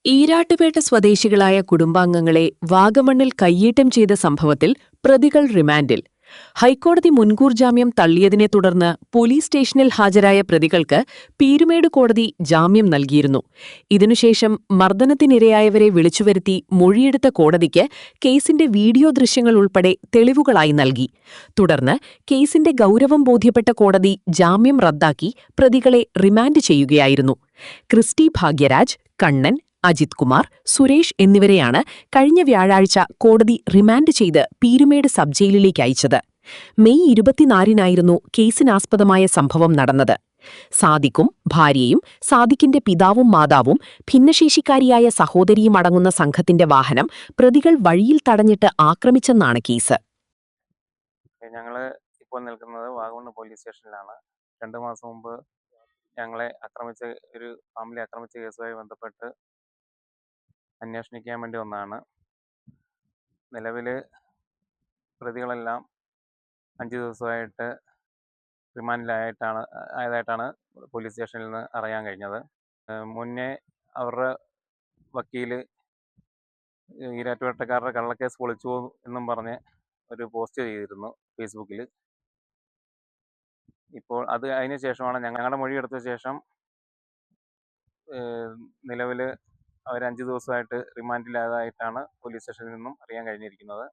ഈരാട്ടുപേട്ട സ്വദേശികളായ കുടുംബാംഗങ്ങളെ വാഗമണ്ണിൽ കയ്യേറ്റം ചെയ്ത സംഭവത്തിൽ പ്രതികൾ റിമാൻഡിൽ. ഹൈക്കോടതി മുൻകൂർ ജാമ്യം തള്ളിയതിനെ തുടർന്ന് പോലീസ് സ്റ്റേഷനിൽ ഹാജരായ പ്രതികൾക്ക് പീരുമേട് കോടതി ജാമ്യം നൽകിയിരുന്നു. ഇതിനുശേഷം മർദ്ദനത്തിനിരയായവരെ വിളിച്ചുവരുത്തി മൊഴിയെടുത്ത കോടതിക്ക് കേസിന്റെ വീഡിയോ ദൃശ്യങ്ങൾ ഉൾപ്പെടെ തെളിവുകളായി നൽകി. തുടർന്ന് കേസിന്റെ ഗൗരവം ബോധ്യപ്പെട്ട കോടതി ജാമ്യം റദ്ദാക്കി പ്രതികളെ റിമാൻഡ് ചെയ്യുകയായിരുന്നു. ക്രിസ്റ്റി ഭാഗ്യരാജ്, കണ്ണൻ, അജിത് കുമാർ, സുരേഷ് എന്നിവരെയാണ് കഴിഞ്ഞ വ്യാഴാഴ്ച കോടതി റിമാൻഡ് ചെയ്ത് പീരുമേട് സബ് ജയിലിലേക്ക് അയച്ചത്. മെയ് 24-നായിരുന്നു കേസിനാസ്പദമായ സംഭവം നടന്നത്. സാദിഖും ഭാര്യയും സാദിഖിന്റെ പിതാവും മാതാവും ഭിന്നശേഷിക്കാരിയായ സഹോദരിയും അടങ്ങുന്ന സംഘത്തിന്റെ വാഹനം പ്രതികൾ വഴിയിൽ തടഞ്ഞിട്ട് ആക്രമിച്ചെന്നാണ് കേസ്. ഞങ്ങള് ഇപ്പോൾ നിൽക്കുന്നത് വാഗമൺ പോലീസ് സ്റ്റേഷനിലാണ്. 2 മാസം മുമ്പ് ഞങ്ങളെ ഒരു ഫാമിലി ആക്രമിച്ച കേസുമായി ബന്ധപ്പെട്ട് അന്വേഷിക്കാൻ വേണ്ടി വന്നതാണ്. നിലവിൽ പ്രതികളെല്ലാം 5 ദിവസമായിട്ട് ആയതായിട്ടാണ് പോലീസ് സ്റ്റേഷനിൽ നിന്ന് അറിയാൻ കഴിഞ്ഞത്. മുന്നേ അവരുടെ വക്കീല് ഈരാറ്റുപേട്ടക്കാരുടെ കള്ളക്കേസ് പൊളിച്ചു എന്നും പറഞ്ഞ് ഒരു പോസ്റ്റ് ചെയ്തിരുന്നു ഫേസ്ബുക്കിൽ. ഇപ്പോൾ അതിന് ശേഷമാണ് ഞങ്ങളുടെ മൊഴിയെടുത്ത ശേഷം നിലവിൽ അവർ 5 ദിവസമായിട്ട് റിമാൻഡിലായതായിട്ടാണ് പോലീസ് സ്റ്റേഷനിൽ നിന്നും അറിയാൻ കഴിഞ്ഞിരിക്കുന്നത്.